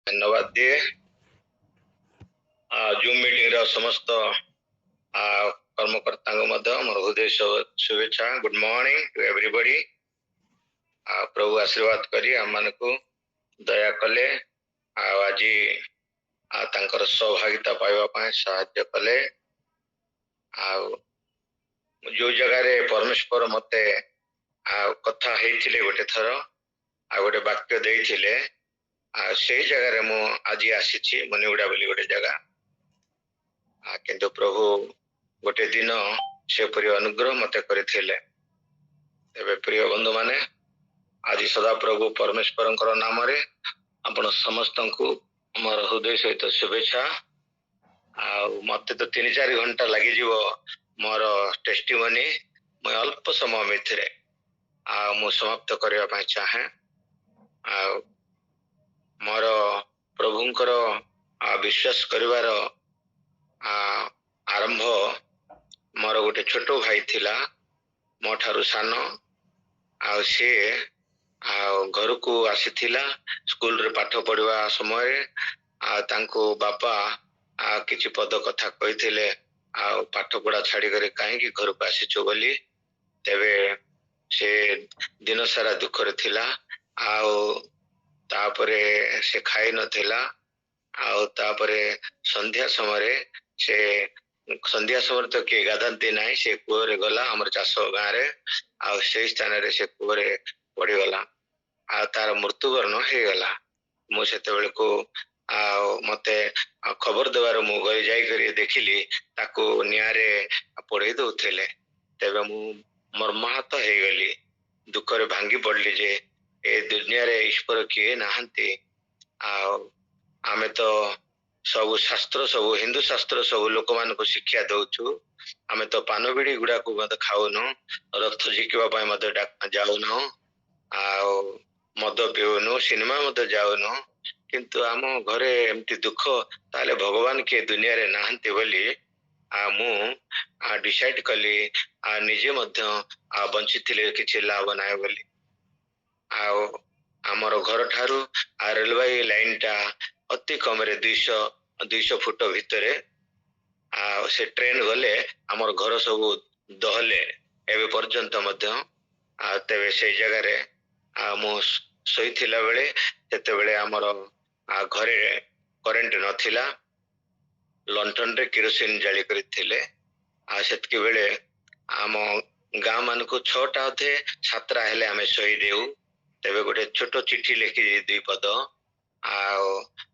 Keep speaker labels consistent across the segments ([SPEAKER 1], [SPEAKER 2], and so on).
[SPEAKER 1] धन्यवाद दिए zoom meeting रो समस्त कर्मकर्ता मोर हृदय शुभेच्छा। Good morning to everybody. प्रभु आशीर्वाद करी आम मान को दया कले आज तांकर सौभाग्यता पाइबा साहाय्य कले। जो जगह परमेश्वर मते कथा हेइथिले गोटे थर गोटे वाक्य देइथिले से जगह मु आज आसी मनीगुड़ा बोली गोटे जगह किंतु प्रभु गोटे दिन से परि अनुग्रह मते करथिले। एबे प्रिय बंधु माने आज सदा प्रभु परमेश्वर नाम रे आपण समस्त को मोर हृदय सहित शुभेच्छा। मते तो 3-4 घंटा लगी जीवो मोर टेस्टिमनी मैं अल्प समय भितर मु समाप्त करबा पई चाहे। मोर प्रभुंकर विश्वास करिवार आरंभ मोर गोटे छोट भाई थिला मो ठारू सान सी घर को आसीथिला स्कूल रे पाठ पढ़वा समय तांको बापा किछि पद कथा कहिथिले पाठ पढ़ा छाड़ी करे काहे घर को आसीचो बोली। तेबे से दिन सारा दुख रे थिला तापरे से खाई नथिला तापरे संध्या समय से संध्या समय तो किए गाधंती ना से कूरे गला हमर चाष गाँ रे से स्थान रे से कूरे पड़ी गला तार मृत्युवरण हो गला। मुझे को मते खबर देवार मु गई जाई करी देखिली ताको नियारे पड़े दउथिले। तेबे मु मर्माहत हे गली दुख रे भांगी पड़ली जे ए दुनिया रे ईश्वर किए नाहंती। आमे तो सब शास्त्र सब हिंदू शास्त्र सब लोक मान को शिक्षा दउछु। आमे तो पान बिड़ी गुड़ा को मत खाउनो रथ झिकिबा मत जाउनो मद पिउनु सिनेमा मत जाउनु किंतु आम घरे एमती दुख ताले भगवान के दुनिया रे नाहंती बोली मु डिसाइड कली निजे मध्य बंचिथिले किछि लाभ नाय बोली। आमर घर ठारू रेलवे लाइन टा अति कम रे 200 फुट भितर से ट्रेन गले आमर घर सब दहले एवं पर्यंत मध्य तेबे से जगह रे मु सोईथिला बेले तेते बेले आमर घरे करेंट नथिला लंटन रे केरोसिन जाली करथिले सेतकी बेले आम गाँ मान को 6टा अधे 7टा हेले आमे सोई देउ। तेबे गोटे छोट चिट्ठी लिखि 2 पद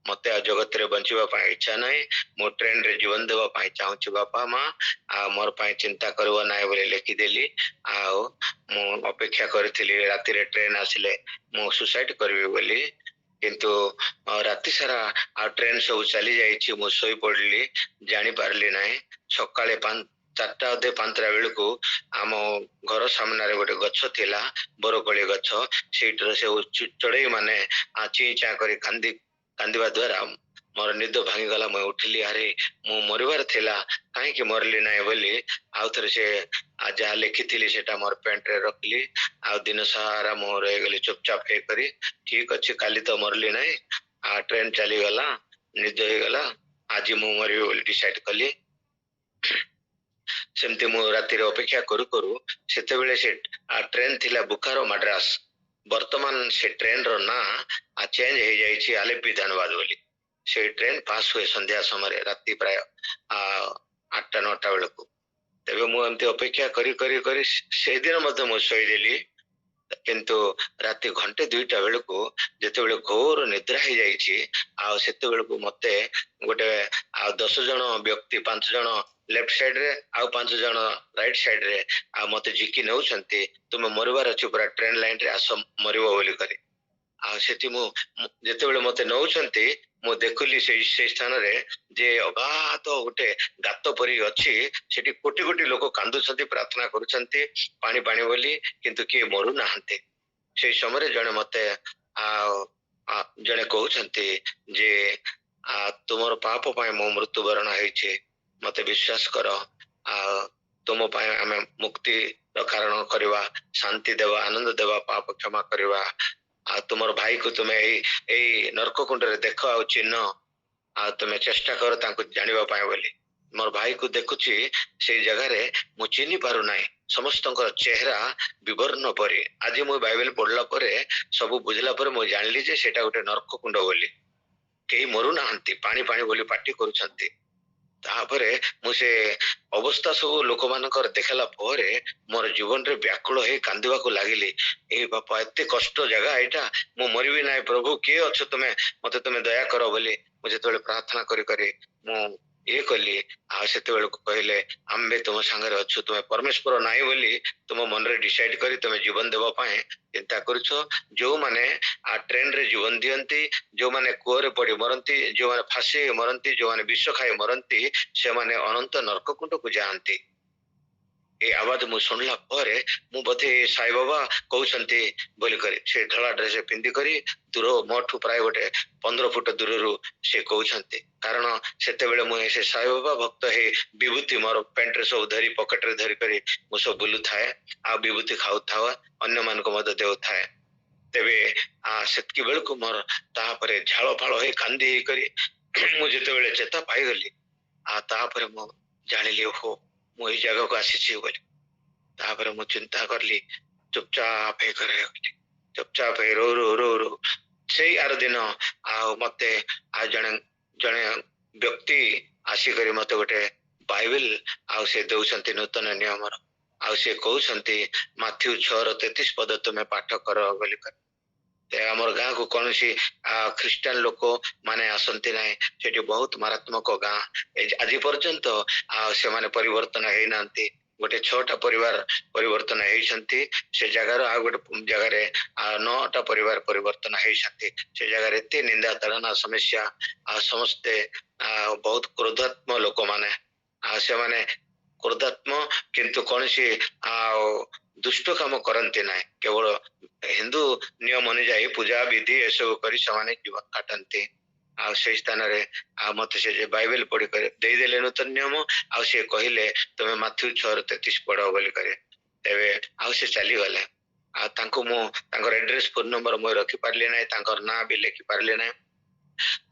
[SPEAKER 1] मते जगत रे बंचिबा पाई इच्छा नाही मो ट्रेन रे जीवन देबा पाई चाहूची बापा माँ मोर पाई चिंता करबो नाही बोले लिखि देली। मु अपेक्षा करथिली राति रे ट्रेन आसिले मु सुसाइड करबी बोली किंतु राति सारा ट्रेन सब चली जाइछि मु सोई पड़ली जानी पारली नाही। सकाळे 4टा अधे 5टा बेल को आम घर सामने गोटे गछ थिला बरकोली गछ सेटर से चढ़ई माने ची चा करी कांदिबा द्वारा मोर निद भांगी गला। मैं उठिली अरे मु मरिबार थिला काहे कि मरली नाही बोली आउ थरे से जहा लिखिथिली सेटा मोर पेंट रे रखली दिन सारा मो रह गली चुपचाप हे करी ठीक अछि काली तो मरली नाही ट्रेन चली गला निद हे गला आज मु मरिबी बोली डिसाइड कली। सेमती मु राति रे अपेक्षा करू करू सेते बेले से ट्रेन थिला बुखारो मद्रास वर्तमान से ट्रेन रो ना चेंज हे जाइछि आलेपी धनबाद बोली। से ट्रेन पास हुए संध्या समय राति प्राय 8-9टा बेल को। तेबे मु एमती अपेक्षा करी करी करी से दिन मध्य मु सोई देली किंतु राति घंटे 2टा बेल को जेते बेले घोर निद्रा हे जाइछि सेते बेल को मते गोटे 10 जन व्यक्ति 5 जन लेफ्ट साइड रे 5 जन राइट साइड रे मते झिकी नउछंती तुमे मरबार अछि पूरा ट्रेन लाइन रे आस मरिबो बोली करी सेति मु जेते बेले मते नउछंती मु देखुली से स्थान रे जे अगाध गोटे गात परी अछि सेठी कोटी कोटी लोक कांदुछंती प्रार्थना करूछंती पानी पानी बोली किंतु के मरु नाहंती। से समय जने मते जने कहउछंती जे तुमर पाप पाए मो मृत्युवरण हेछि मते विश्वास कर तुम पाए आमे मुक्ति कारण करवा शांति देवा आनंद देवा पाप क्षमा करवा तुमर भाई को तुम एई नरक कुंड रे देख आ चिन्ह आ तुम चेष्टा कर तांको जानिबा पाए बोली मोर भाई को देखुची से जगह रे मु चिन्हि पारु नाही समस्तଙ୍କର चेहरा विवर्ण परे आज मु बाइबल पढ़ला परे सब बुझला परे मु जानली जे सेटा गोटे नरक कुंड बोली केही मरु नाहंती पानी पानी बोली पार्टी करूछंती तापरे मु से अवस्था सब लोक मानकर देखला परे मोर जीवन रे व्याकुल हे कांदिबा को लागिली ए बापा एते कष्ट जगह एटा मु मरिबी नाही प्रभु के अछ तुमे मते तुमे दया करो बोली मु जेतबेले प्रार्थना करी करी मु ये कली आ सेते बेल को कहले आम्बे तुम संगे अच्छु तुम परमेश्वर नाही बोली तुम मन रे डिसाइड करी तुम जीवन देबा पाए चिंता करूछो जो माने आ ट्रेन रे जीवन दियंती जो माने कुओरे पड़ी मरंती जो माने फांसी मरंती जो माने विष खाई मरंती से माने अनंत नरक कुंड को जाआंती ए आवाज मु सुनला परे मु बधे साई बाबा कहउछंती बोली करी से धला ड्रेस पिंदी करी दूर मोठू प्राय गोटे 15 फुट दूररू से कहउछंती कारण सेते बेले मु से साई बाबा भक्त हे विभूति मोर पेंट रे सब धरी पॉकेट रे धरी करी मु सब बुलु थाए आ विभूति खाउ थावा अन्य मान को मदद देउ थाए तेबे आ सेतकी बेल को मोर ता परे झाळो फाळो हे कांदी करी मु जेते बेले चेता पाई गली आ ता परे मु जानिली हो मु ई जगह को आसी बोली तापर मु चिंता करली चुपचाप हे करे चुपचाप हे रो रो रो रो से आर दिन आ मते आ जने जने व्यक्ति आसी करी मते गोटे बाइबल आ से दउसंती नूतन नियम आ से कहउसंती माथ्यू 6:33 पद तुमे पाठ करो बोली कर ते हमर गां को कौन सी ख्रिस्टियन लोक माने आसंती नाही सेठी बहुत मारात्मक गां आज पर्यंत से माने परिवर्तन हे नांती गोटे 6टा परिवार परिवर्तन हेइछंती से जगार आ गोटे जगह रे 9टा परिवार परिवर्तन हेइछंती से जगह रे एते निंदा ताड़ना समस्या समस्ते बहुत क्रोधात्म लोक माने से माने क्रोधात्म किंतु कौन सी दुष्ट काम करते ना केवल हिंदू नियम अनुजाई पूजा विधि एसबू कर जीवन काटती से स्थान मत से बाइबल पढ़ी कर देदेले नूतन नियम आ से कहले तुम माथ्यू 6:33 पढ़ बोली करे तेबे आ से चली गले आ एड्रेस फोन नंबर मुझे रखी पारे ना ना भी लिखि पारे ना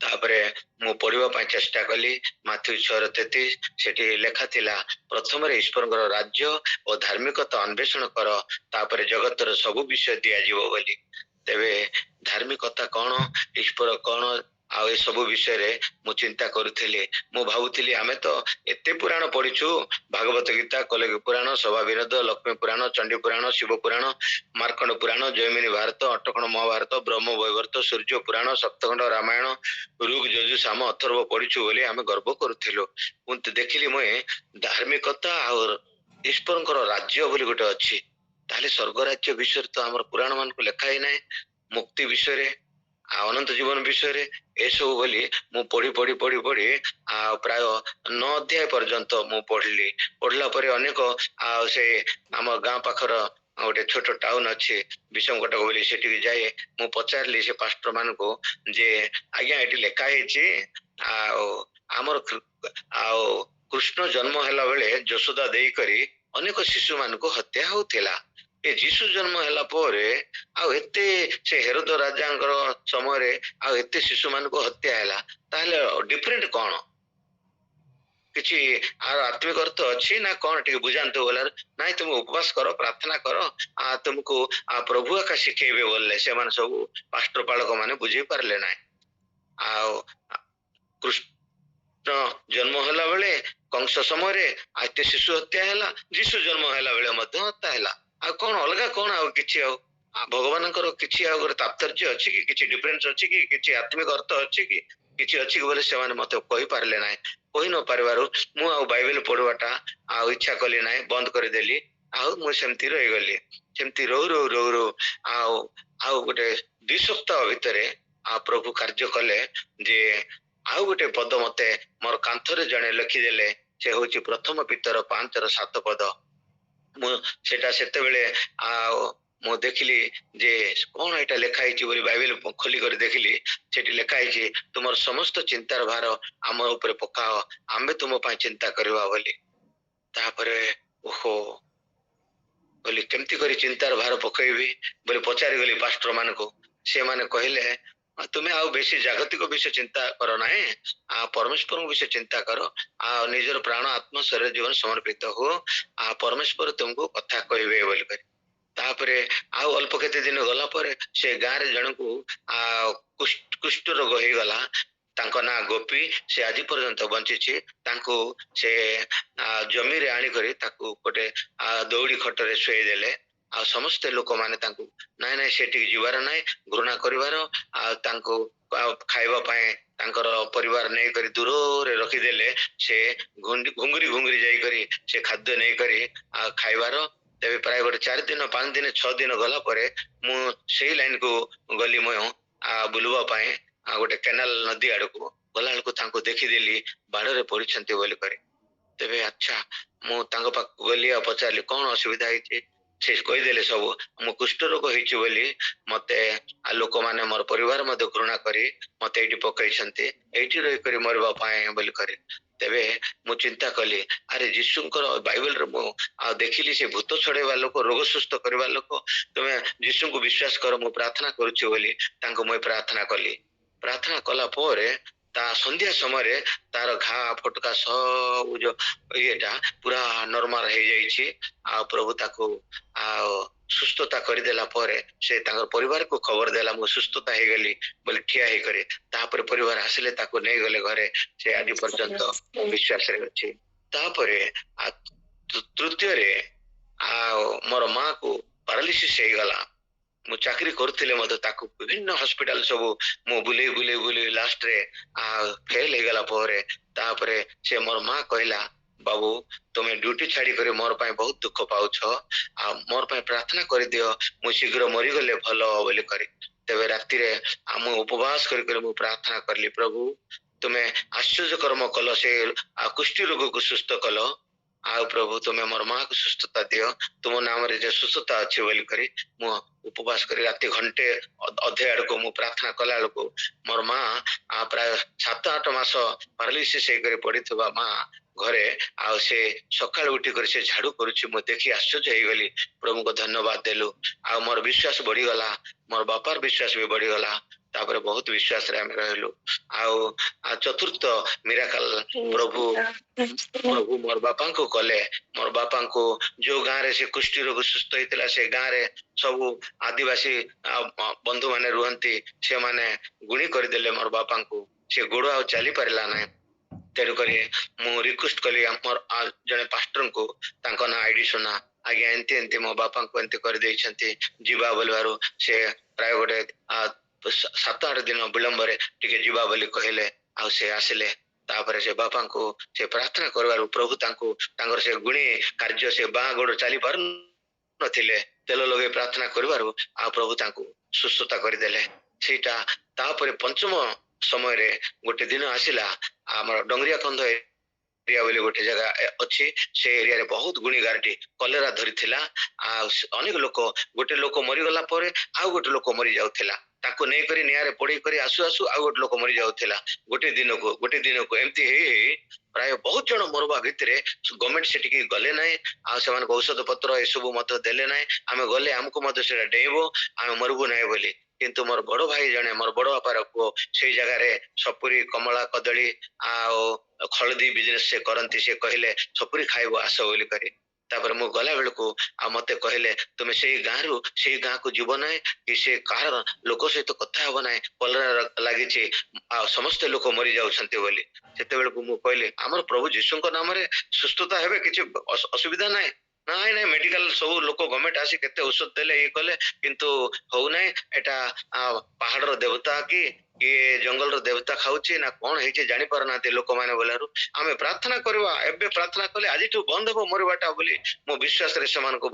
[SPEAKER 1] तापरे मु पढ़िबा पई चेष्टा कली माथ्यू 6:33 सेठी लेखा थिला प्रथम रे ईश्वरଙ୍କର राज्य और धार्मिकता अन्वेषण कर तापरे जगतर सब विषय दिया जीवो बोली तेबे धार्मिकता कौन ईश्वर कौन आ ए सब विषय रे मु चिंता करूथिली मु भाबुथिली आमे तो एते पुराण पढिछु भागवत गीता कलगी पुराण सभा विरोध लक्ष्मी पुराण चंडी पुराण शिव पुराण मार्कंड पुराण जयमिनी भारत अटकण महाभारत ब्रह्म वैवर्त सूर्य पुराण सप्तखंड रामायण ऋग यजु साम अथर्व पढिछु बोली आमे गर्व करूथिलु उंत देखिली मय धार्मिकता और ईश्वरଙ୍କର राज्य बोली गोटे अछि ताले स्वर्ग राज्य विषय तो हमर पुराण मान को लेखा ही नाही मुक्ति विषय रे अनंत जीवन विषय रे एसबू बोली मु पढ़ी पढ़ी पढ़ी पढ़ी प्राय 9 अध्याय पर्यंत मु पढ़ली पढ़ला परे अनेक से आम गाँ पाखर गोटे छोट टाउन अच्छे विषम कटक बोली सेठी जाए मु पचारली से पास्टर मान को जे आज्ञा एटी लेखा आमर कृष्ण जन्म हैला बेले यशोदा देई करी अनेक शिशु मान को हत्या होतिला ए जीशु जन्म हैला पोरे एते से हेरोद राजांकर समय रे एते शिशु मान को हत्या हैला ताले डिफरेंट कोन किछि आर आत्मिक अर्थ अछि ना कोन ठीक बुझांतो बोलार नाही तुम उपवास करो प्रार्थना करो तुमको प्रभु का शिखेबे बोलले से मान सब पास्टर पालक माने बुझी पारले नाही कृष्ण जन्म हैला बेले कंस समय रे एते शिशु हत्या हैला जीशु जन्म हैला बेले मध्य हत्या हैला आ कौन अलग कौन किसी भगवान किसी तात्पर्य अच्छी कि किसी डिफरेन्स अच्छी कि किसी आत्मिक अर्थ अच्छी कि किसी अच्छी बोले से मत कही पारे ना कही न पार मु बाइबल पढ़वाटा इच्छा कली ना बंद करदेली आमती रहीगली सेमती रो रो रो रो गोटे 2 सप्ताह भितर प्रभु कार्य कले जे गोटे पद मते मोर कांथरे जड़े लिखिदेले से हूँ प्रथम पितर 5:7 पद सेटा सेते बेले मु देखिली जे कौन एटा लेखा बोली बाइबल खोली कर देखिली सेठी लेखा तुम समस्त चिंतार भार आम ऊपर पकाओ आम्बे तुम चिंता करवा बोली तापरे ओहो बोली केमती करी चिंतार भार पकईबी बोली पचारि गली पास्टर मान को से माने कहले तुम्हें आउ बेसी जागतिक विषय चिंता करो ना परमेश्वर विषय चिंता करो निजर प्राण आत्मा शरीर जीवन समर्पित हो परमेश्वर तुमको कथा कहबे बोल कर तापरे आउ अल्प केते दिन गला पर से गाँ रे जन को कुष्ठ रोग हो गला तांको ना गोपी से आज पर्यंत बंची तांको से जमी रे आनी करी ताकू गोटे दौड़ी खटरे शुई देले आ समस्त लोक माने तांको नाय नाय सेठी जीवार नाय घृणा करिवार आ तांको खाइबा पाए तांकर परिवार नै करी दूर रे रखी देले से घुंगरी घुंगरी जाई करी से खाद्य नै करी आ खाइबार तेबे प्राय गोटे 4 दिन 5 दिन 6 दिन गला परे मु सेही लाइन को गली मय बुलवा पाए गोटे केनाल नदी आड़ को गला को तांको देखि देली बाड़ रे पड़िछंती बोली करे तेबे अच्छा मु तांको पाक गली आ पचारली कोन असुविधा हिची से कहीदेले सब मु कुष्ठ रोग होइछि बोली मते लोक माने मोर परिवार मते घृणा करी मते एठी पकैछंती एठी रही करी मरबा पाए बोली करे तेबे मु चिंता कली अरे जीशुंकर बाइबल रे मु देखिली से भूत छड़ेवा लोक रोग सुस्थ करवा लोक तुमे जीशु को विश्वास कर मु प्रार्थना करूछि बोली तांको मु प्रार्थना कली प्रार्थना कला पोरे ता संध्या समय तार घा फटका सब जो येटा पूरा नॉर्मल हो जाइछि आ प्रभु ताको सुस्थता करदेला परे से ताकर परिवार को खबर देला मु सुस्थता हे गली बोले ठिया हे करे तापर परिवार आसिले ताको नै गले घरे से आज पर्यंत विश्वास रे अछि तापरे तृतीय रे मोर मां को पैरालिसिस हे गला मु चाकरी करथिले मते ताको विभिन्न हॉस्पिटल सब मु बुले बुले बुले लास्ट रे फेल हे गला परे तापरे से मोर मां कहला बाबू तुम्हें ड्यूटी छाड़ी करे मोर पाए बहुत दुख पाउछ आ मोर पाए प्रार्थना कर दियो मु शीघ्र मरी गले भलो बोली करे तेबे राति रे हम उपवास कर मु प्रार्थना करली प्रभु तुम्हें आश्चर्य कर्म कलो से कुष्ठ रोग को सुस्थ कलो आ प्रभु तुम्हें मोर मां को सुस्थता दियो तुम नाम रे जे सुस्थता अछि बोली करे मु उपवास कर राति घंटे अधे आड़ को मु प्रार्थना कला को मोर मां प्राय 7-8 मास पैरालिसिस हे करे पड़िथबा मां घरे आ से सकाळ उठी कर से झाड़ू करूछि मु देखि आश्चर्य हे गली प्रभु को धन्यवाद देलु आ मोर विश्वास बढ़ी गला मोर बापार विश्वास भी बढ़ी गला तापर बहुत विश्वास रे हम रहलु आ चतुर्थ मिराकल प्रभु प्रभु मोर बापा को कले मोर बापा को जो गाँ रे से कुष्ठ रोग सुस्थ होइतला से गाँ रे सब आदिवासी बंधु माने रुहंती से माने गुणी कर देले मोर बापा को से गोड़ आ चली परला ना तेणु करी मु रिक्वेस्ट कली हमर जने पास्टर को तांको ना आईडी सुना आगे एंती एंती मो बापा को एंती कर देइछंती जीवा बोलवारो से प्राय गोटे 7-8 दिन विलंब रे टिके जीवा बोली कहले आ से आसिले तापर से बापा को से प्रार्थना करवारो प्रभु तांको तांगर से गुणी कार्य से बा गोड़ चली पार नथिले तेल लगे प्रार्थना करवारो आ प्रभु तांको सुस्थता कर देले सेटा तापर पंचम समय रे गोटे दिन आसिला हमर डंगरिया कंध एरिया बोले गोटे जगह अच्छी से एरिया रे बहुत गुणी गारटी कलेरा धरी थिला अनेक लोक गोटे लोक मरी गला परे आ गोटे लोक मरी जाउथिला ताको नै करी नियारे पड़ी करी आसु आसु आ गोटे लोक मरी जाउथिला गोटे दिन को एमती हे प्राय बहुत जन मरवा भितरे गवर्नमेंट सेठी की गले नाही आ समान औषध पत्र ए सब मत देले नाही आमे गले हमको मत सेटा डेइबो आमे मरबो नाही बोली किंतु मोर बड़ भाई जने मोर बड़ बापार पुओ से जगह रे सपुरी कमला कदली आ हलदी बिजनेस से करंती से कहले सपुरी खाइबो आस बोली करे तापर मु गला बेल को आ मते कहले तुमे सेही गाँ को जीव ना कि से कार लोक सहित कथा हब ना कलरा लागि छी आ समस्त लोक मरी जाउछंती बोली सेते बेल को मु कहले हमर प्रभु यीशु को नाम रे सुस्थता हेबे किछि असुविधा नाही नाई नाई मेडिकल सब लोक गवर्नमेंट आसी केते औषध देले ये कले किंतु हो नाई एटा पहाड़ देवता कि ये जंगल रो देवता खाउची ना कोन हेचे जानि परना ते लोक माने बोलारु आमे प्रार्थना करवा एबे प्रार्थना कले आज तू बंद हो मरवाटा बोली मो विश्वास रे समान को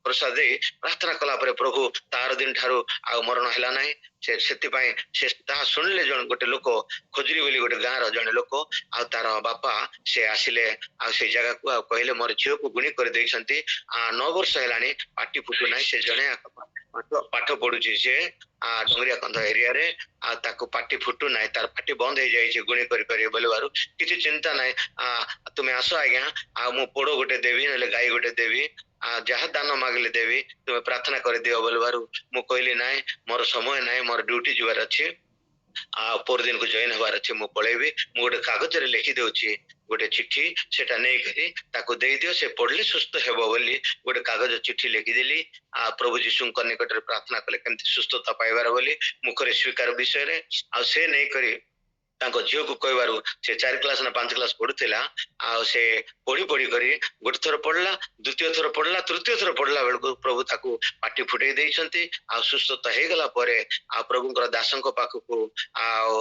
[SPEAKER 1] प्रसाद दे प्रार्थना कला परे प्रभु तार दिन ठारू आ मरण हैला नाही सेति पाए से ता सुनले जन गोटे लोक खोजरी बोली गोटे गाँ रो जने लोक आ तार बापा से आसिले आ से जगह को कहले मोर झियो को गुणी कर देइछंती 9 वर्ष हैलानी पाटी फुटु नाही से जने पाठ पढुची से डंगरिया कंध एरिया रे ताको पाटी फुटु नाही तार पाटी बंद हो जाई छै गुणी करी बोलबारु किछि चिंता नाही तुमे आसो आज्ञा आ मु पोड़ो गोटे देवी नले गाय गोटे देवी ଯାହା ଦାନ ମାଗିଲେ ଦେବି, ତୁମେ ପ୍ରାର୍ଥନା କରିଦିଅ ବୋଲବାରୁ ମୁଁ କହିଲି ନାଇଁ, ମୋର ସମୟ ନାହିଁ, ମୋର ଡ୍ୟୁଟି ଯିବାର ଅଛି, ପରଦିନକୁ ଜଏନ୍ ହବାର ଅଛି, ମୁଁ ପଳେଇବି। ମୁଁ ଗୋଟେ କାଗଜରେ ଲେଖି ଦଉଛି ଗୋଟେ ଚିଠି, ସେଟା ନେଇକରି ତାକୁ ଦେଇଦିଅ, ସେ ପଢିଲେ ସୁସ୍ଥ ହେବ ବୋଲି ଗୋଟେ କାଗଜ ଚିଠି ଲେଖିଦେଲି। ପ୍ରଭୁ ଯୀଶୁଙ୍କ ନିକଟରେ ପ୍ରାର୍ଥନା କଲେ କେମିତି ସୁସ୍ଥତା ପାଇବାର ବୋଲି ମୁଖରେ ସ୍ୱୀକାର ବିଷୟରେ। ଆଉ ସେ ନେଇକରି ତାଙ୍କ ଝିଅକୁ କହିବାରୁ ସେ 4 କ୍ଲାସ ନା 5 କ୍ଲାସ ପଢୁଥିଲା। ଆଉ ସେ ପଢି କରି ଗୋଟେ ଥର ପଢିଲା, ଦ୍ୱିତୀୟ ଥର ପଢିଲା, ତୃତୀୟ ଥର ପଢିଲା ବେଳକୁ ପ୍ରଭୁ ତାକୁ ପାଟି ଫୁଟେଇ ଦେଇଛନ୍ତି। ଆଉ ସୁସ୍ଥତା ହେଇଗଲା ପରେ ଆଉ ପ୍ରଭୁଙ୍କର ଦାସଙ୍କ ପାଖକୁ ଆଉ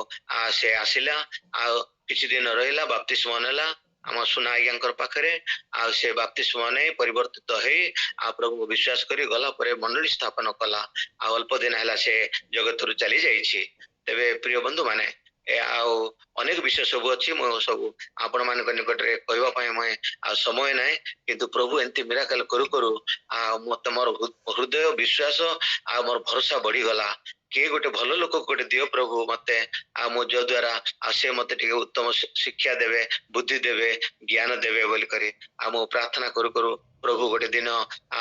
[SPEAKER 1] ସେ ଆସିଲା। ଆଉ କିଛି ଦିନ ରହିଲା, ବାପ୍ତିସ୍ମ ନେଲା ଆମ ସୁନା ଆଜ୍ଞାଙ୍କର ପାଖରେ। ଆଉ ସେ ବାପ୍ତିସ୍ମ ନେଇ ପରିବର୍ତ୍ତିତ ହେଇ ଆଉ ପ୍ରଭୁଙ୍କୁ ବିଶ୍ୱାସ କରି ଗଲା ପରେ ମଣ୍ଡଳୀ ସ୍ଥାପନ କଲା। ଆଉ ଅଳ୍ପ ଦିନ ହେଲା ସେ ଜଗତରୁ ଚାଲି ଯାଇଛି। ତେବେ ପ୍ରିୟ ବନ୍ଧୁ ମାନେ, ଆଉ ଅନେକ ବିଷୟ ସବୁ ଅଛି, ମୁଁ ସବୁ ଆପଣ ମାନଙ୍କ ନିକଟରେ କହିବା ପାଇଁ ଆଉ ସମୟ ନାହିଁ। କିନ୍ତୁ ପ୍ରଭୁ ଏମିତି ମିରାକଲ କରୁ କରୁ ଆଉ ମତେ ମୋର ହୃଦୟ ବିଶ୍ୱାସ ଆଉ ମୋର ଭରସା ବଢିଗଲା। କିଏ ଗୋଟେ ଭଲ ଲୋକ ଗୋଟେ ଦିଅ ପ୍ରଭୁ ମତେ, ଆଉ ମୁଁ ଯୋ ଦ୍ଵାରା ଆଉ ସେ ମତେ ଟିକେ ଉତ୍ତମ ଶିକ୍ଷା ଦେବେ, ବୁଦ୍ଧି ଦେବେ, ଜ୍ଞାନ ଦେବେ ବୋଲି କରି ଆଉ ମୁଁ ପ୍ରାର୍ଥନା କରୁ କରୁ ପ୍ରଭୁ ଗୋଟେ ଦିନ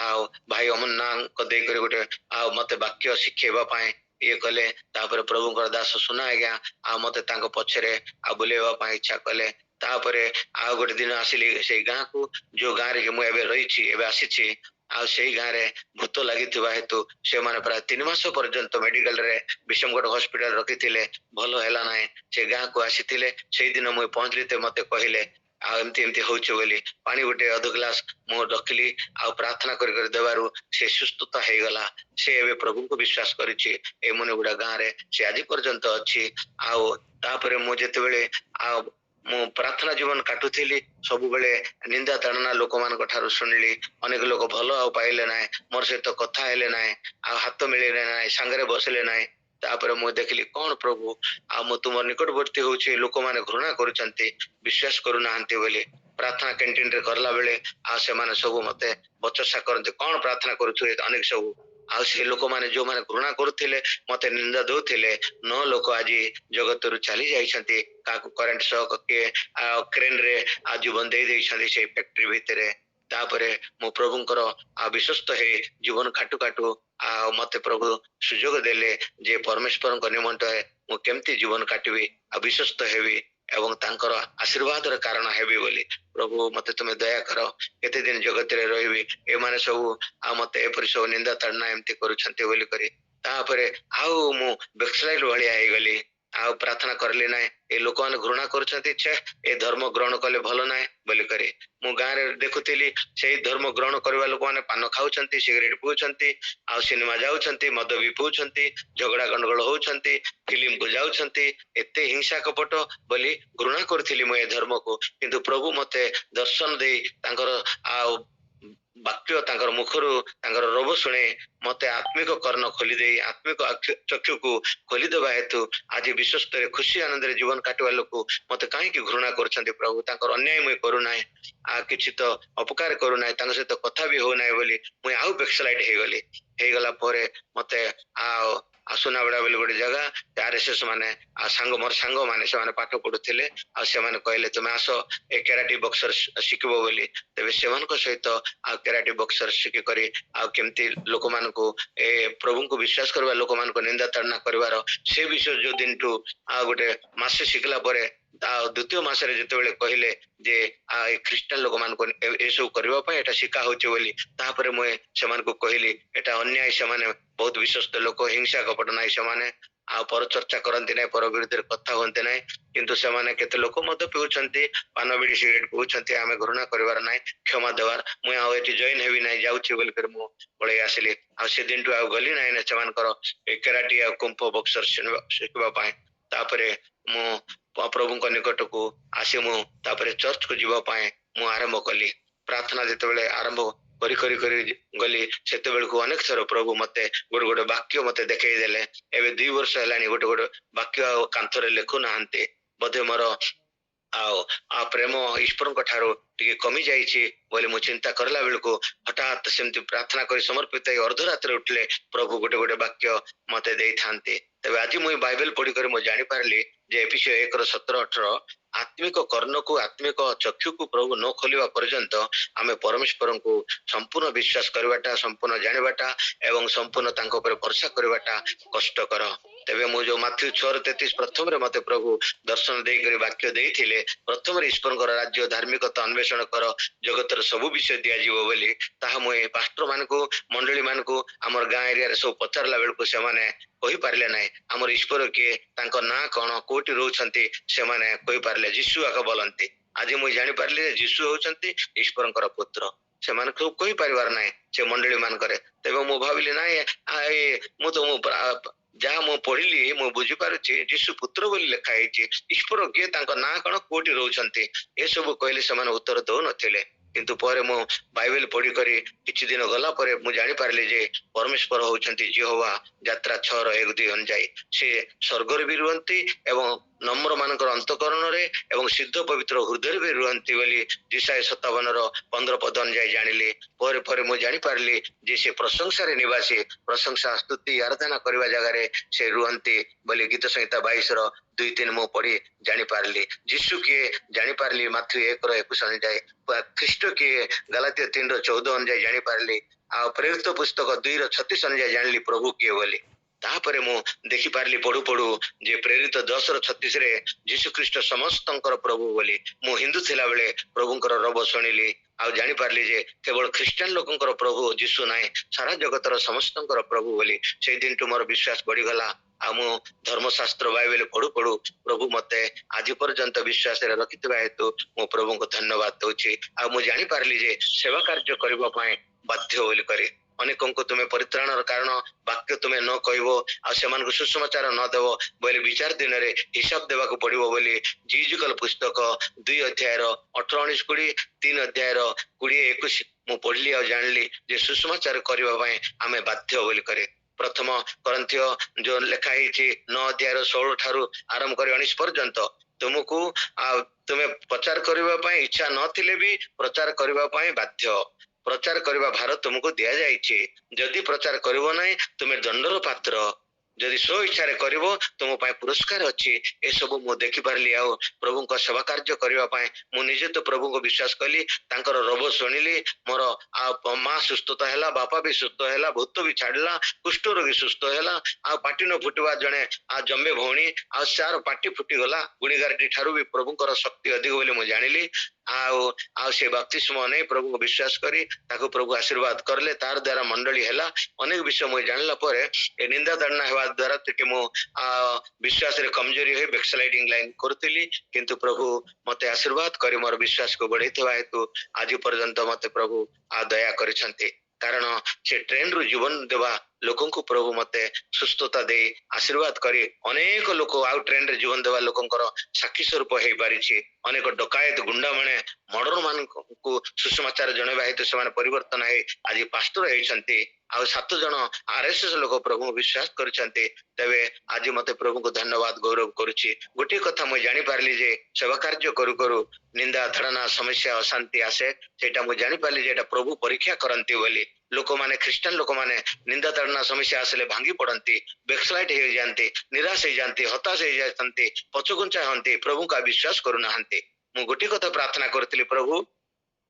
[SPEAKER 1] ଆଉ ଭାଇ ଅମରନାଥଙ୍କ ଦେଇକରି ଗୋଟେ ଆଉ ମତେ ବାକ୍ୟ ଶିଖେଇବା ପାଇଁ ଇଏ କଲେ। ତାପରେ ପ୍ରଭୁଙ୍କର ଦାସ ସୁନା ଆଜ୍ଞା ଆଉ ମତେ ତାଙ୍କ ପଛରେ ଆଉ ବୁଲେଇବା ପାଇଁ ଇଚ୍ଛା କଲେ। ତାପରେ ଆଉ ଗୋଟେ ଦିନ ଆସିଲି ସେଇ ଗାଁକୁ, ଯୋଉ ଗାଁରେ ମୁଁ ଏବେ ରହିଛି, ଏବେ ଆସିଛି। ଆଉ ସେଇ ଗାଁରେ ଭୂତ ଲାଗିଥିବା ହେତୁ ସେମାନେ ପ୍ରାୟ 3 ମାସ ପର୍ଯ୍ୟନ୍ତ ମେଡିକାଲରେ ବିଷମଗଡ଼ ହସ୍ପିଟାଲ ରଖିଥିଲେ, ଭଲ ହେଲା ନାହିଁ। ସେ ଗାଁକୁ ଆସିଥିଲେ, ସେଇଦିନ ମୁଁ ପହଞ୍ଚିଲି, ମତେ କହିଲେ ଆଉ ଏମିତି ଏମିତି ହଉଛି ବୋଲି। ପାଣି ଗୋଟେ ଅଧ ଗ୍ଲାସ ମୁଁ ରଖିଲି, ଆଉ ପ୍ରାର୍ଥନା କରି ଦେବାରୁ ସେ ସୁସ୍ଥତା ହେଇଗଲା। ସେ ଏବେ ପ୍ରଭୁଙ୍କୁ ବିଶ୍ୱାସ କରିଛି ଏଇ ମୁନିଗୁଡା ଗାଁରେ, ସେ ଆଜି ପର୍ଯ୍ୟନ୍ତ ଅଛି। ଆଉ ତାପରେ ମୁଁ ଯେତେବେଳେ ଆଉ ମୁଁ ପ୍ରାର୍ଥନା ଜୀବନ କାଟୁଥିଲି, ସବୁବେଳେ ନିନ୍ଦା ତାଡ଼ନା ଲୋକମାନଙ୍କ ଠାରୁ ଶୁଣିଲି। ଅନେକ ଲୋକ ଭଲ ଆଉ ପାଇଲେ ନାହିଁ, ମୋର ସହିତ କଥା ହେଲେ ନାହିଁ, ଆଉ ହାତ ମିଳିଲେ ନାହିଁ, ସାଙ୍ଗରେ ବସିଲେ ନାହିଁ। ତାପରେ ମୁଁ ଦେଖିଲି କଣ ପ୍ରଭୁ, ଆଉ ମୁଁ ତୁମ ନିକଟବର୍ତ୍ତୀ ହଉଛି, ଲୋକମାନେ ଘୃଣା କରୁଛନ୍ତି, ବିଶ୍ୱାସ କରୁନାହାନ୍ତି ବୋଲି। ପ୍ରାର୍ଥନା କ୍ୟାଣ୍ଟିନରେ କରଲା ବେଳେ ଆଉ ସେମାନେ ସବୁ ମତେ ବଚସା କରନ୍ତି, କଣ ପ୍ରାର୍ଥନା କରୁଥିବେ ଅନେକ ସବୁ। ଆଉ ସେ ଲୋକମାନେ ଯୋଉମାନେ ଘୃଣା କରୁଥିଲେ, ମତେ ନିନ୍ଦା ଦଉଥିଲେ, 9 ଲୋକ ଆଜି ଜଗତରୁ ଚାଲି ଯାଇଛନ୍ତି। କାହାକୁ କରେଣ୍ଟ ସକ୍, କିଏ କ୍ରେନ ରେ ଆଉ ଜୀବନ ଦେଇଛନ୍ତି ସେଇ ଫ୍ୟାକ୍ଟ୍ରି ଭିତରେ। ତାପରେ ମୁଁ ପ୍ରଭୁଙ୍କର ଆଉ ବିଶ୍ୱସ୍ତ ହେଇ ଜୀବନ କାଟୁ କାଟୁ ଆଉ ମତେ ପ୍ରଭୁ ସୁଯୋଗ ଦେଲେ ଯେ ପରମେଶ୍ୱରଙ୍କ ନିମନ୍ତେ ମୁଁ କେମିତି ଜୀବନ କାଟିବି ଆଉ ବିଶ୍ୱସ୍ତ ହେବି ଏବଂ ତାଙ୍କର ଆଶୀର୍ବାଦର କାରଣ ହେବି ବୋଲି। ପ୍ରଭୁ ମତେ ତୁମେ ଦୟା କର, କେତେ ଦିନ ଜଗତରେ ରହିବି, ଏମାନେ ସବୁ ଆଉ ମତେ ଏପରି ସବୁ ନିନ୍ଦା ତାଡ଼ନା ଏମିତି କରୁଛନ୍ତି ବୋଲି କରି। ତାପରେ ଆଉ ମୁଁ ବେକ୍ସଲାଇଡ ଭଳିଆ ହେଇଗଲି, ଆଉ ପ୍ରାର୍ଥନା କରିଲି ନାହିଁ। ଏ ଲୋକମାନେ ଘୃଣା କରୁଛନ୍ତି, ଛେ ଏ ଧର୍ମ ଗ୍ରହଣ କଲେ ଭଲ ନାହିଁ ବୋଲି କରି। ମୁଁ ଗାଁରେ ଦେଖୁଥିଲି ସେଇ ଧର୍ମ ଗ୍ରହଣ କରିବା ଲୋକମାନେ ପାନ ଖାଉଛନ୍ତି, ସିଗାରେଟ ପିଉଛନ୍ତି, ଆଉ ସିନେମା ଯାଉଛନ୍ତି, ମଦ ବି ପିଉଛନ୍ତି, ଝଗଡା ଗଣ୍ଡଗୋଳ ହଉଛନ୍ତି, ଫିଲ୍ମକୁ ଯାଉଛନ୍ତି, ଏତେ ହିଂସା କପଟ ବୋଲି ଘୃଣା କରୁଥିଲି ମୁଁ ଏ ଧର୍ମକୁ। କିନ୍ତୁ ପ୍ରଭୁ ମତେ ଦର୍ଶନ ଦେଇ ତାଙ୍କର ଆଉ ବାକ୍ୟ ତାଙ୍କର ମୁଖରୁ ତାଙ୍କର ରୋଗ ଶୁଣେ ମତେ ଆତ୍ମିକ କର୍ଣ୍ଣ ଖୋଲି ଦେଇ ଆତ୍ମିକ ଚକ୍ଷୁକୁ ଖୋଲିଦେବା ହେତୁ ଆଜି ବିଶ୍ୱସ୍ତରେ ଖୁସି ଆନନ୍ଦରେ ଜୀବନ କାଟିବା ଲୋକ ମତେ କାହିଁକି ଘୃଣା କରୁଛନ୍ତି ପ୍ରଭୁ, ତାଙ୍କର ଅନ୍ୟାୟ ମୁଁ କରୁନାହିଁ, ଆଉ କିଛି ତ ଅପକାର କରୁନାହିଁ, ତାଙ୍କ ସହିତ କଥା ବି ହଉନାହିଁ ବୋଲି ମୁଁ ଆଉ ବେକ୍ସଲାଇଡ ହେଇଗଲା ପରେ ମତେ ଆଉ ସୁନାବେଡା ବୋଲି ଗୋଟେ ଜାଗା, RSS ମାନେ ଆଉ ମୋର ସାଙ୍ଗମାନେ ସେମାନେ ପାଠ ପଢୁଥିଲେ, ଆଉ ସେମାନେ କହିଲେ ତୁମେ ଆସ ଏ କରାଟି ବକ୍ସର ଶିଖିବ ବୋଲି। ତେବେ ସେମାନଙ୍କ ସହିତ ଆଉ କରାଟି ବକ୍ସର ଶିଖି କରି ଆଉ କେମିତି ଲୋକମାନଙ୍କୁ ଏ ପ୍ରଭୁଙ୍କୁ ବିଶ୍ୱାସ କରିବା, ଲୋକମାନଙ୍କୁ ନିନ୍ଦା ତାଡ଼ନା କରିବାର ସେ ବିଷୟ ଯୋଉ ଦିନଠୁ ଆଉ ଗୋଟେ ମାସେ ଶିଖିଲା ପରେ ଆଉ ଦ୍ୱିତୀୟ ମାସରେ ଯେତେବେଳେ କହିଲେ ଯେ ଏ ଖ୍ରୀଷ୍ଟିଆନ ଲୋକମାନଙ୍କୁ ଏସବୁ କରିବା ପାଇଁ ଏଟା ଶିଖା ହଉଛି ବୋଲି, ତାପରେ ମୁଁ ସେମାନଙ୍କୁ କହିଲି ଏଟା ଅନ୍ୟାୟ, ସେମାନେ ବହୁତ ବିଶ୍ୱସ୍ତ ଲୋକ, ହିଂସା କପଟ ନାହିଁ, ସେମାନେ ଆଉ ପରଚର୍ଚ୍ଚା କରନ୍ତି ନାହିଁ, ପର ବିରୁଦ୍ଧରେ କଥା ହୁଅନ୍ତି ନାହିଁ। କିନ୍ତୁ ସେମାନେ କେତେ ଲୋକ ମଧ୍ୟ ପିଉଛନ୍ତି, ପାନ ବିଡି ସିଗାରେଟ ପିଉଛନ୍ତି, ଆମେ ଘୃଣା କରିବାର ନାହିଁ, କ୍ଷମା ଦେବାର, ମୁଁ ଆଉ ଏଠି ଜଏନ ହେବି ନାହିଁ, ଯାଉଛି ବୋଲିକରି ମୁଁ ପଳେଇ ଆସିଲି। ଆଉ ସେଦିନଠୁ ଆଉ ଗଲି ନାହିଁ ନା ସେମାନଙ୍କର ଏ କରାଟି ଆଉ କୁମ୍ଫ ବକ୍ସର ଶିଖିବା ପାଇଁ। ତାପରେ ମୁଁ ପ୍ରଭୁଙ୍କ ନିକଟକୁ ଆସି ମୁଁ ତାପରେ ଚର୍ଚ୍ଚକୁ ଯିବା ପାଇଁ ମୁଁ ଆରମ୍ଭ କଲି। ପ୍ରାର୍ଥନା ଯେତେବେଳେ ଆରମ୍ଭ କରି ଗଲି, ସେତେବେଳକୁ ଅନେକ ଥର ପ୍ରଭୁ ମତେ ଗୋଟେ ବାକ୍ୟ ମତେ ଦେଖେଇ ଦେଲେ। ଏବେ 2 ବର୍ଷ ହେଲାଣି ଗୋଟେ ବାକ୍ୟ ଆଉ କାନ୍ଥରେ ଲେଖୁନାହାନ୍ତି, ବୋଧେ ମୋର ଆଉ ପ୍ରେମ ଈଶ୍ୱରଙ୍କ ଠାରୁ ଟିକେ କମି ଯାଇଛି ବୋଲି ମୁଁ ଚିନ୍ତା କରିଲା ବେଳକୁ ହଠାତ୍ ସେମିତି ପ୍ରାର୍ଥନା କରି ସମର୍ପିତ ହେଇ ଅର୍ଦ୍ଧରାତ୍ରରେ ଉଠିଲେ ପ୍ରଭୁ ଗୋଟେ ବାକ୍ୟ ମତେ ଦେଇଥାନ୍ତି। ତେବେ ଆଜି ମୁଁ ବାଇବେଲ ପଢିକରି ମୁଁ ଜାଣିପାରିଲି ଯେ ଏଫେସୀୟ 1:17-18 आत्मिक कर्ण को आत्मिक चक्षु को प्रभु न खोलिबा पर्यंत आमे परमेश्वर को संपूर्ण विश्वास करवाटा संपूर्ण जानिबाटा एवं संपूर्ण तांको ऊपर भरोसा करवाटा कष्टकर। तेबे मु जो माथ्यू 6:33 प्रथम रे मते प्रभु दर्शन देई करी वाक्य देइथिले प्रथम रे ईश्वरकर राज्य धार्मिकता अन्वेषण कर जगतर सब विषय दिया जीवो बोली ताहा मुए पास्टर मान को मंडली मान को हमर गां एरिया रे सब पचारला बेल को से माने कहि पारले नै हमर ईश्वर के तांको ना कोन कोठी रहउछंती से माने कहि पारले यीशु आका बोलंती। आज मुई जानि पारले यीशु होउछंती ईश्वरकर पुत्र से मान को कहि परिवार नै से मंडली मान करे। तेबे मु भाबिली नै मु तो मु जहाँ मु पढ़िली मु बुझी पारुछि यीशु पुत्र बोली लिखा है ईश्वर किए तांको ना कोन कोठी रहउछंती ए सब कहले से माने उत्तर दउ नथिले। किंतु परे मु बाइबल पढ़ी करी किछि दिन गला परे मु जानि पारली जे परमेश्वर होउछंती यहोवा यात्रा 6:1-2 अनुଯାयी से स्वर्ग रे भी रुहंती एवं नम्र मानकर अंतकरण रे एवं सिद्ध पवित्र हृदय भी रुहंती बोली जिसाय 57:15 पद अनुଯାयी जानिली। परे परे मु जानि पारली जे से प्रशंसा रे निवासी प्रशंसा स्तुति आराधना करबा जगह रे से रुहंती बोली गीत संहिता 22:2-3 मु पढ़ी जानि पारली। यीशु के जानि पारली माथ्यू 1:21 अनुଯାयी ख्रीष्ट के गलातिया 3:14 अनुଯାयी जानि पारली आ प्रेरित पुस्तक 2:36 अनुଯାयी जानिली प्रभु किए बोली। तापरे मु देखि पारली पढ़ु पढ़ु जे प्रेरित 10:36 रे यीशु ख्रीष्ट समस्तंकर प्रभु बोली मु हिंदू थिला बेले प्रभुंकर रब सुनिली आ जानि पारली जे केवल ख्रिस्टियन लोकंकर प्रभु यीशु नाय सारा जगतर समस्तंकर प्रभु बोली से दिन टु मोर विश्वास बढ़ी गला। आ मु धर्मशास्त्र बाइबल पढ़ु पढ़ु प्रभु मते आज पर्यंत विश्वास रे रखितबा हेतु मु प्रभु को धन्यवाद दउछि। आ मु जानि पारली जे सेवा कार्य करबा पय बाध्य बोली करे अनेकों को तुम्हें परित्राणर कारण वाक्य तुम्हें न कहबो आ सेमान को सुसमाचार न देबो बोले विचार दिन रे हिसाब देबा को पड़िबो बोली जीजुकल पुस्तक 2:18-19-20 3:20-21 मु पढ़ली आ जानली जे सुसमाचार करबा पय आमे बाध्य बोली करे। प्रथम करंथियो जो लिखा है 9:16 ठारू आरंभ कर 19 पर्यंत तुमको तुम्हें प्रचार करबा इच्छा नथिले भी प्रचार करबा बाध्य प्रचार करबा भार तुमको दिया जाइछि। जदि प्रचार करबो नै तुमे दंडर पात्र जदि सो इच्छा रे करबो तुम पाए पुरस्कार अछि। ए सब मु देखि पारली आ प्रभु को सेवा कार्य करबा पाए मु निजे तो प्रभु को विश्वास कली तांकर रोग सुनिली मोर मां सुस्थता हैला बापा भी सुस्थ हैला भूत भी छाडला कुष्ठ रोगी सुस्थ हैला आ पाटी न फुटवा जणे आ जम्मे भौणी आ सार पाटी फुटी गला गुणीगारटी ठारू भी प्रभु को शक्ति अधिक बोली मु जानिली आ से बपतिस्मा नै प्रभु को विश्वास करी ताको प्रभु आशीर्वाद करले तार द्वारा मंडली हैला अनेक विषय मु जानला परे ए निंदा दंडना हेबा द्वारा कि मु विश्वास रे कमजोरी होई बैकस्लाइडिंग लाइन करतिली किंतु प्रभु मते आशीर्वाद करी मोर विश्वास को बढ़ैतबा हेतु आज पर्यंत मते प्रभु आ दया करिसंती। कारण से ट्रेन रु जीवन देवा लोकों को प्रभु मते सुस्थता दे आशीर्वाद करी अनेक लोक आउ ट्रेन रे जीवन देवा लोकंकर साक्षी स्वरूप हेई पारिछि। अनेक डकायत गुंडा माने मर्डर मान को सुसमाचार जणेबा हेतु से परिवर्तन है आज पास्टर हेइछंती आ 7 जन आरएसएस लोक प्रभु विश्वास करिसंती। तबे आज मते प्रभु को धन्यवाद गौरव करूछि। गोटे कथा मु जानि पारली जे सेवा कार्य करू करू निंदा धड़ना समस्या अशांति आसे सेटा मु जानि पारली जे एटा प्रभु परीक्षा करंती बोली लोक माने ख्रिस्टियन लोक माने निंदा धड़ना समस्या आसले भांगी पड़ंती बैकस्लाइड हो जानती निराश हो जानती हताश हो जाती पछगुंचा हंती प्रभु का विश्वास करू नाहंती। मु गोटे कथा प्रार्थना करथिली प्रभु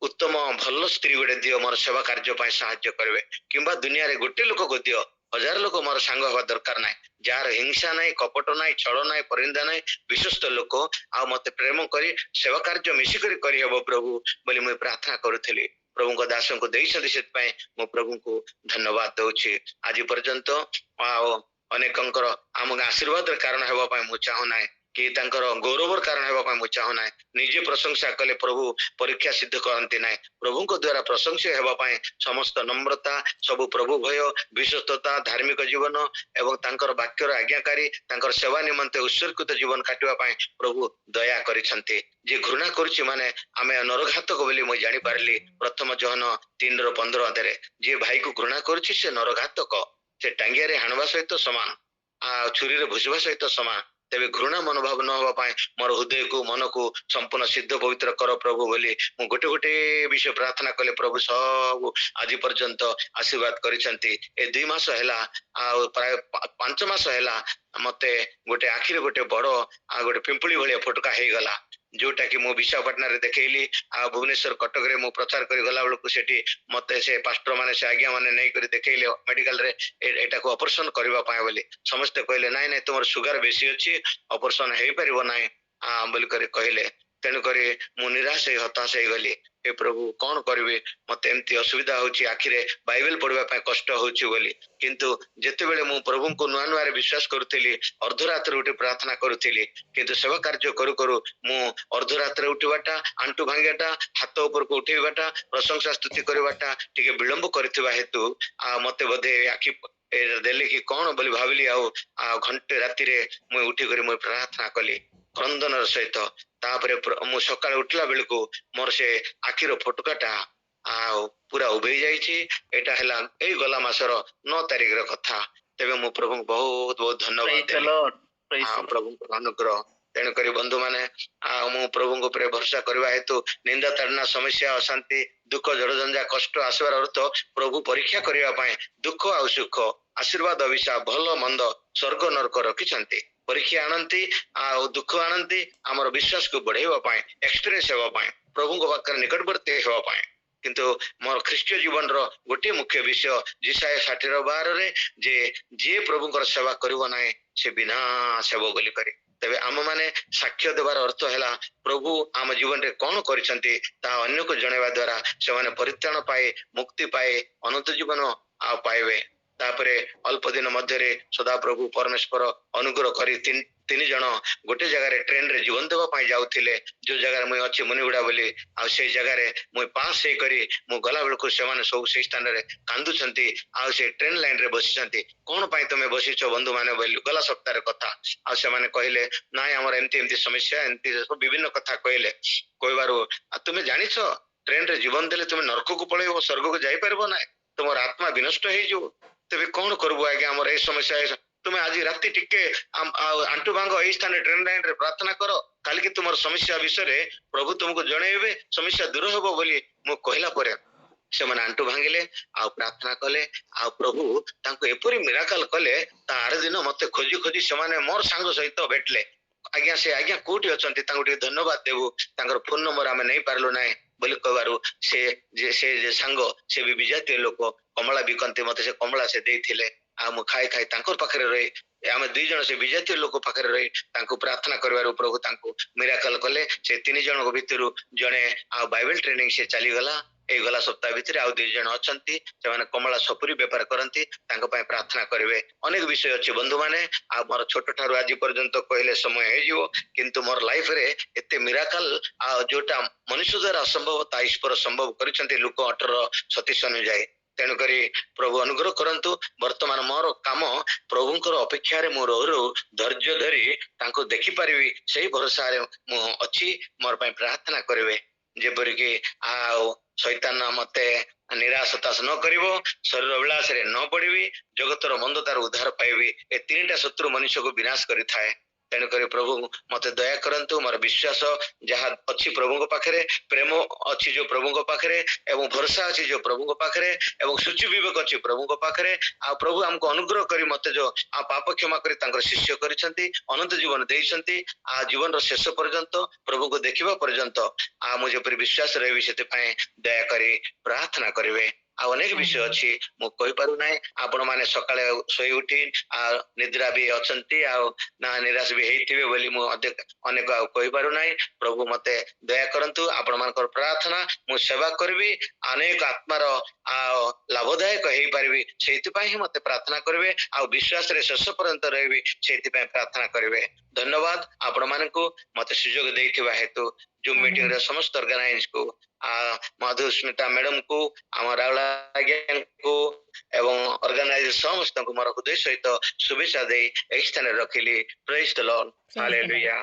[SPEAKER 1] उत्तम भल स्त्री गोटे दियो मोर सेवा कार्य पाए साहाय्य करबे किंबा दुनिया रे गोटे लोक को दियो 1000 लोक मोर सांग हवा दरकार नाही जार हिंसा नाही कपट नाही छळ नाही परिंदा नाही विश्वस्त लोक आ मते प्रेम करी सेवा कार्य मिसी करी हबो प्रभु बोली मैं प्रार्थना करूथिली। प्रभु को दास को देइछथि सेत पाए मो प्रभु को धन्यवाद दउछि। आज पर्यंत अनेकंकर आम आशीर्वाद रे कारण हेबा पाए मु चाहू नाही कि तांकर गौरवर कारण हेबा पाए मु चाहू नाही निजे प्रशंसा कले प्रभु परीक्षा सिद्ध करंती नाही प्रभु को द्वारा प्रशंसा हेबा पाए समस्त नम्रता सब प्रभु भय विश्वस्तता धार्मिक जीवन एवं तांकर वाक्यर आज्ञाकारी तांकर सेवा निमंते उत्सर्गित जीवन काटिबा पाए प्रभु दया करिसंती। जे घृणा करूछि माने आमे नरघातक बोली मु जानि पारली प्रथम जहन 3:15 अधरे जे भाई को घृणा करूछि से नरघातक से टांगिया रे हाणवा सहित समान आ छुरी रे भुजवा सहित समान। तेबे घृणा मनोभाव न होबा पाए मोर हृदय को मन को संपूर्ण सिद्ध पवित्र कर प्रभु बोली मु गोटे गोटे विषय प्रार्थना कले प्रभु सब आज पर्यंत आशीर्वाद करिसंती। ए 2 मास हैला आ प्राय 5 मास हैला मते गोटे आखिर गोटे बड़ आ गोटे पिंपली भलिया फटका हे गला जोटा कि मु विशाखापाटना रे देखैली आ भुवनेश्वर कटक रे मु प्रचार करी गला बेलू सेठी मते से पास्टर माने से आज्ञा माने नै करी देखैले मेडिकल रे एटा को ऑपरेशन करबा पाए बोली समस्त कहले नाइ नाइ तुमर सुगर बेसी अछि ऑपरेशन हेई परिबो नाइ आ बोली करे कहले तेनु करी मु निराश हे हताश हे गली हे प्रभु कौन करिवे मते एमती असुविधा होची आखिरे बाइबल पढवा पय कष्ट होची बोली किंतु जेते बेले मु प्रभु को नुआ नुआ रे विश्वास करथिली अर्धरात्र उठी प्रार्थना करथिली किंतु सेवा कार्य करू करू मु अर्धरात्र उठिबाटा आंटू भांगेटा हाथ ऊपर को उठेबाटा प्रशंसा स्तुति करबाटा टिके विलंब करथिबा हेतु आ मते बधे आखि देले कि कौन बोली भाबिली आ घंटे राति रे मु उठी करी मु प्रार्थना कली क्रंदनर सहित तापरे मु सकाळ उठला बेलको मोर से आखिर फटकाटा आ पूरा उभे जाइछि एटा हला एई गला मासर 9 तारिख र कथा तेबे मु प्रभु बहुत बहुत धन्यवाद प्रभु अनुग्रह तेणु करी बंधु माने मु प्रभु को प्रे भरोसा करबा हेतु निंदा ताड़ना समस्या अशांति दुख जड़जंजा कष्ट आसबार अर्थ प्रभु परीक्षा करबा पाए दुख आ सुख आशीर्वाद अभिशाप भल मंद स्वर्ग नरक रखिछंती परीक्षा आनंती आ दुख आनंती हमर विश्वास को बढ़ाइबा पाए एक्सपीरियंस हेबा पाए प्रभु को पाकर निकटवर्ती हेबा पाए किंतु मोर ख्रीष्टीय जीवन रो गोटे मुख्य विषय जिसाय 60:12 रे जे प्रभु को सेवा करबो नाय से विनाश हेबो बोली करे तबे आम माने साक्ष्य देवार अर्थ है प्रभु आम जीवन रे कौन करछंती ता अन्य को जणेवा द्वारा से माने परित्राण पाए मुक्ति पाए अनंत जीवन आ पाइबे तापरे अल्प दिन मध्य सदा प्रभु परमेश्वर अनुग्रह करी तीन जन गोटे जगह ट्रेन रे जीवन देवा पाई जाउथिले जो जगह मुई अछि मुनिगुडा बोली आ से जगह रे मुई पास हे करी मु गला बेलको से माने सब से स्थान रे कांदु छंती आ से ट्रेन लाइन रे बसी छंती कोन पाई तमे बसी छ बंधु माने बोली गला सप्ताह रे कथा आ से माने कहिले नाय हमर एमती एमती समस्या एमती विभिन्न कथा कहिले कोइबारो तुमे जानि छ ट्रेन रे जीवन देले तुमे नरक को पळेबो स्वर्ग को जाई परबो ना तुमर आत्मा विनष्ट हे जो तबे कौन करबो आगे हमर ए समस्या तुम आज राति टिके आंटू भांग ए स्थान ट्रेन लाइन रे प्रार्थना करो काल की तुमर समस्या विषय रे प्रभु तुमको जणेबे समस्या दूर होबो बोली मु कहला परे से मन आंटू भांगिले आ प्रार्थना कले आ प्रभु तांको एपरी मिराकल कले तार दिन मते खोजी खोजी से माने मोर संग सहित भेटले आज्ञा से आज्ञा कोठी अछंती तांको टे धन्यवाद देबो तांकर फोन नंबर आमे नै पारलो नाय बोली कहबारु से संग से भी विजातीय लोक कमला बिकंती मते से कमला से देथिले आ मु खाई खाई तांकर पाखरे रही आमे दुई जन से विजातीय लोक पाखरे रही तांको प्रार्थना करबारु प्रभु तांको मिराकल कले से तीन जन को भितरु जणे आ बाइबल ट्रेनिंग से चली गला ए गला सप्ताह भितर आ दुई जन अछंती से माने कमला सपुरी व्यापार करंती तांको पय प्रार्थना करिवे अनेक विषय अछि बंधु माने आ मोर छोट ठारू आज पर्यंत कहले समय हे जिवो किंतु मोर लाइफ रे एते मिराकल आ जोटा मनुष्य द्वारा असंभव ता ईश्वर संभव करिसंती लुक 18:37 अनुଯାयी तेणु करी प्रभु अनुग्रह करंतु वर्तमान मोर काम प्रभुंकर अपेक्षा रे मोर धैर्य धरी तांको देखि परिबी सही भरोसा रे मु अछि मोर पय प्रार्थना करिवे जेपरि कि आ शैतान मते निराश हताश न करिवो शरीर अभिलाष रे न पड़िबी जगतर मंदतार उद्धार पाइबी ए तीनटा शत्रु मनुष्य को विनाश करि थाए तेणु करी प्रभु मते दया करंतु मोर विश्वास जहा अछि प्रभु को पाखरे प्रेम अछि जो प्रभु को पाखरे एवं भरोसा अछि जो प्रभु को पाखरे एवं सूचि विवेक अछि प्रभु को पाखरे आ प्रभु हमको अनुग्रह करी मते जो आ पाप क्षमा करी तांकर शिष्य करिसंती अनंत जीवन देइसंती आ जीवन रो शेष पर्यंत प्रभु को देखिबा पर्यंत आ मुझे पर विश्वास रहबी सेते पय दया करी प्रार्थना करिवे आ अनेक विषय अछि मु कहि पारु नै आपण माने सकाळे सोई उठी आ निद्रा भी अछंती आ ना निराश भी हेइथिबे बोली मु अनेक कहि पारु नै प्रभु मते दया करंतु आपण मानकर प्रार्थना मु सेवा करबी अनेक आत्मार आ लाभदायक हेइ पारबी सेति पय ही मते प्रार्थना करबे आ विश्वास रे शेष पर्यंत रहबी सेति पय प्रार्थना करबे धन्यवाद आपण मानकु मते सुयोग देइथिबा हेतु जूम मीटिंग रे समस्त ऑर्गेनाइज को मधुस्मिता मैडम को को एवं ऑर्गेनाइज समस्त को मोर हृदय सहित शुभेच्छा दे एई स्थान रखिली प्रेज द लॉर्ड हालेलुया।